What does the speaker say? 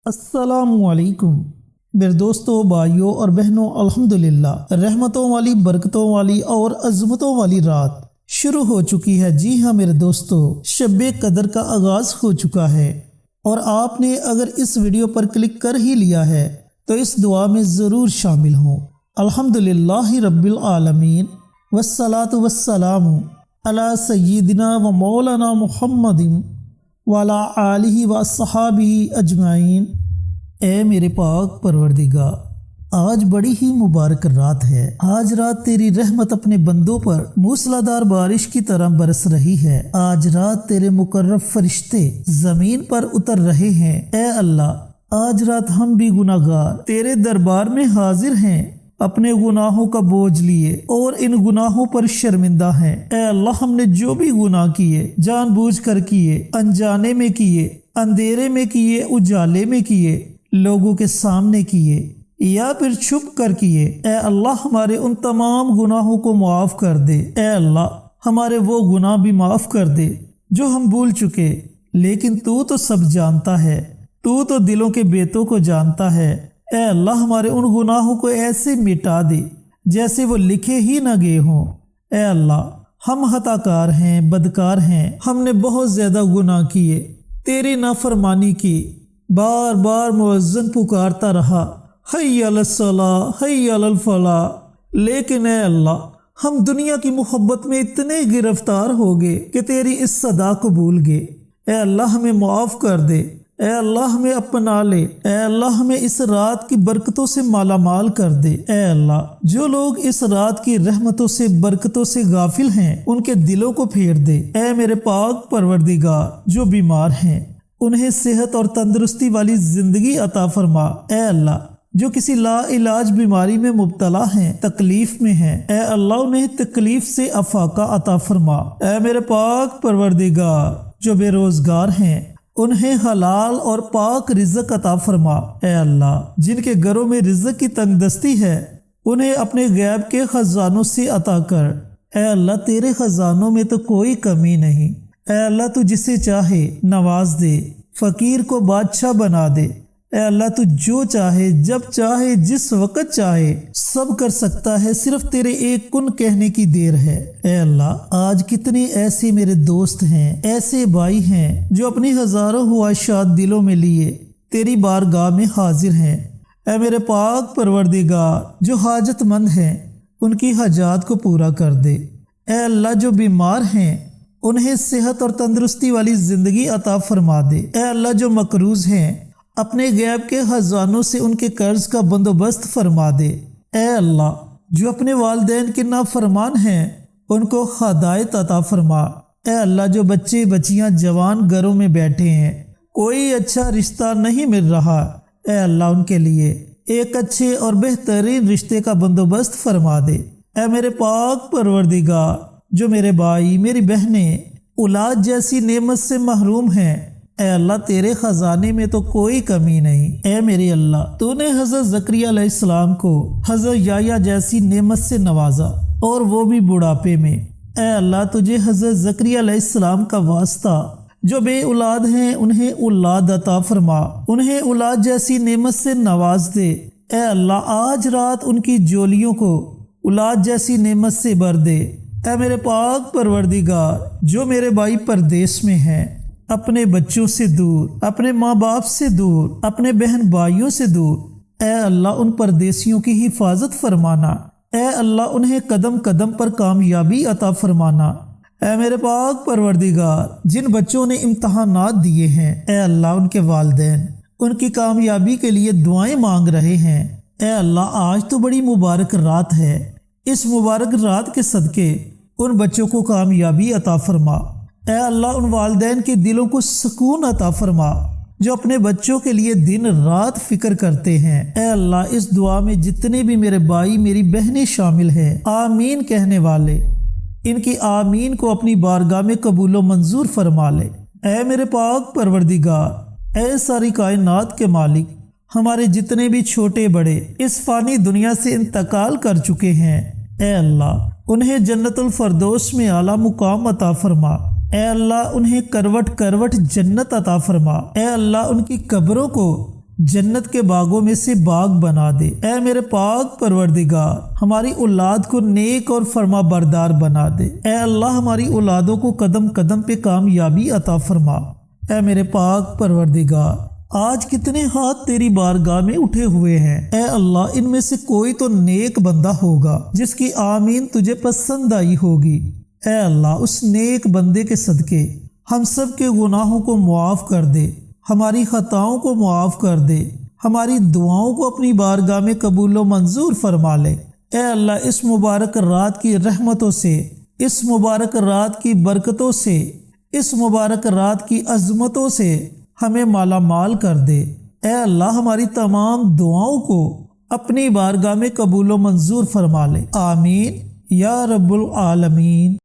अस्सलामुअलैकुम मेरे दोस्तों, भाइयों और बहनों, अल्हम्दुलिल्लाह रहमतों वाली, बरकतों वाली और अज़मतों वाली रात शुरू हो चुकी है। जी हाँ मेरे दोस्तों, शब-ए कदर का आगाज़ हो चुका है और आपने अगर इस वीडियो पर क्लिक कर ही लिया है तो इस दुआ में ज़रूर शामिल हों। अल्हम्दुलिल्लाहि रब्बिल आलमीन वस्सलातु वस्सलामु अला सय्यिदिना व मौलाना मुहम्मदिन वाला आलिहि व अस्हाबिहि अजमाइन। ए मेरे पाक परवरदिगार, आज बड़ी ही मुबारक रात है। आज रात तेरी रहमत अपने बंदों पर मूसलाधार बारिश की तरह बरस रही है। आज रात तेरे मुकर्रब फरिश्ते जमीन पर उतर रहे हैं। ए अल्लाह, आज रात हम भी गुनाहगार तेरे दरबार में हाजिर हैं, अपने गुनाहों का बोझ लिए और इन गुनाहों पर शर्मिंदा हैं। ऐ अल्लाह, हमने जो भी गुनाह किए, जानबूझकर किए, अनजाने में किए, अंधेरे में किए, उजाले में किए, लोगों के सामने किए या फिर छुप कर किए, ऐ अल्लाह हमारे उन तमाम गुनाहों को माफ़ कर दे। ऐ अल्लाह, हमारे वो गुनाह भी माफ़ कर दे जो हम भूल चुके, लेकिन तू तो सब जानता है, तू तो दिलों के बेतों को जानता है। ऐ अल्लाह, हमारे उन गुनाहों को ऐसे मिटा दे जैसे वो लिखे ही न गए हों। ऐ अल्लाह, हम हताकार हैं, बदकार हैं, हमने बहुत ज़्यादा गुनाह किए, तेरी नाफरमानी की, बार बार मुअज्जिन पुकारता रहा, हय्य अलस्सलाह हय्य अलल फलाह, लेकिन ऐ अल्लाह, हम दुनिया की मोहब्बत में इतने गिरफ्तार हो गए कि तेरी इस सदा को भूल गए। ऐ अल्लाह, हमें माफ़ कर दे। ऐ अल्लाह, हमें अपना ले। ऐ अल्लाह, हमें इस रात की बरकतों से मालामाल कर दे। ऐ अल्लाह, जो लोग इस रात की रहमतों से, बरकतों से गाफिल हैं, उनके दिलों को फेर दे। ऐ मेरे पाक परवरदिगार, जो बीमार हैं उन्हें सेहत और तंदुरुस्ती वाली जिंदगी अता फरमा। ऐ अल्लाह, जो किसी ला इलाज बीमारी में मुब्तला हैं, तकलीफ में हैं, ऐ अल्लाह उन्हें तकलीफ से अफाका अता फरमा। ऐ मेरे पाक परवरदिगार, जो बेरोजगार हैं उन्हें हलाल और पाक रिज़्क़ अता फरमा। ऐ अल्लाह, जिनके घरों में रिज़्क़ की तंगदस्ती है उन्हें अपने गैब के खजानों से अता कर। ऐ अल्लाह, तेरे खजानों में तो कोई कमी नहीं। ऐ अल्लाह, तू जिसे चाहे नवाज दे, फ़कीर को बादशाह बना दे। ऐ अल्लाह, तू जो चाहे, जब चाहे, जिस वक़्त चाहे, सब कर सकता है, सिर्फ तेरे एक कुन कहने की देर है। ऐ अल्लाह, आज कितने ऐसे मेरे दोस्त हैं, ऐसे भाई हैं जो अपनी हज़ारों ख्वाहिशात दिलों में लिए तेरी बारगाह में हाजिर हैं। ऐ मेरे पाक परवरदिगार, जो हाजतमंद हैं उनकी हाजात को पूरा कर दे। ऐ अल्लाह, जो बीमार हैं उन्हें सेहत और तंदुरुस्ती वाली ज़िंदगी अता फरमा दे। ऐ अल्लाह, जो मकरूज़ हैं अपने गैब के खजानों से उनके कर्ज का बंदोबस्त फरमा दे। ऐ अल्लाह, जो अपने वालिदैन के नाफरमान हैं उनको हिदायत अता फरमा। ऐ अल्लाह, जो बच्चे बच्चियां जवान घरों में बैठे हैं, कोई अच्छा रिश्ता नहीं मिल रहा, ऐ अल्लाह उनके लिए एक अच्छे और बेहतरीन रिश्ते का बंदोबस्त फरमा दे। ऐ मेरे पाक परवरदिगार, जो मेरे भाई मेरी बहनें औलाद जैसी नेमत से महरूम हैं, ऐ अल्लाह, तेरे खजाने में तो कोई कमी नहीं। ऐ मेरे अल्लाह, तूने हज़रत ज़करिया अलैहिस्सलाम को हज़रत याह्या जैसी नेमत से नवाजा और वो भी बुढ़ापे में। ऐ अल्लाह, तुझे हज़रत ज़करिया अलैहिस्सलाम का वास्ता, जो बे औलाद हैं उन्हें औलाद अता फरमा, उन्हें औलाद जैसी नेमत से नवाज दे। ऐ अल्लाह, आज रात उनकी जोलियों को औलाद जैसी नेमत से भर दे। ऐ मेरे पाक परवरदिगार, जो मेरे भाई परदेश में हैं, अपने बच्चों से दूर, अपने माँ बाप से दूर, अपने बहन भाइयों से दूर, ऐ अल्लाह उन परदेशियों की हिफाजत फरमाना। ऐ अल्लाह, उन्हें कदम कदम पर कामयाबी अता फरमाना। ऐ मेरे पाक परवरदिगार, जिन बच्चों ने इम्तहानात दिए हैं, ऐ अल्लाह उनके वालिदैन उनकी कामयाबी के लिए दुआएं मांग रहे हैं। ऐ अल्लाह, आज तो बड़ी मुबारक रात है, इस मुबारक रात के सदके उन बच्चों को कामयाबी अता फरमा। ऐ अल्लाह, उन वालिदैन के दिलों को सुकून अता फरमा जो अपने बच्चों के लिए दिन रात फिक्र करते हैं। ऐ अल्लाह, इस दुआ में जितने भी मेरे भाई मेरी बहनें शामिल हैं, आमीन कहने वाले, इनकी आमीन को अपनी बारगाह में कबूलो मंजूर फरमा ले। ऐ मेरे पाक परवरदिगार, ऐ सारी कायनात के मालिक, हमारे जितने भी छोटे बड़े इस फानी दुनिया से इंतकाल कर चुके हैं, ऐ अल्लाह उन्हें जन्नतुल फरदौस में आला मुकाम अता फरमा। ऐ अल्लाह उन्हें करवट करवट जन्नत अता फरमा। ऐ अल्लाह उनकी कब्रों को جنت کے باغوں میں سے باغ بنا دے۔ اے میرے پاک پروردگار، ہماری اولاد کو نیک اور فرما بردار بنا دے۔ اے اللہ، ہماری اولادوں کو قدم قدم پہ کامیابی عطا فرما۔ اے میرے پاک پروردگار، آج کتنے ہاتھ تیری بارگاہ میں اٹھے ہوئے ہیں۔ اے اللہ، ان میں سے کوئی تو نیک بندہ ہوگا جس کی آمین تجھے پسند آئی ہوگی۔ اے اللہ، اس نیک بندے کے صدقے ہم سب کے گناہوں کو معاف کر دے، ہماری خطاؤں کو معاف کر دے، ہماری دعاؤں کو اپنی بارگاہ میں قبول و منظور فرما لے۔ اے اللہ، اس مبارک رات کی رحمتوں سے، اس مبارک رات کی برکتوں سے، اس مبارک رات کی عظمتوں سے ہمیں مالا مال کر دے۔ اے اللہ، ہماری تمام دعاؤں کو اپنی بارگاہ میں قبول و منظور فرما لے۔ آمین یا رب العالمین۔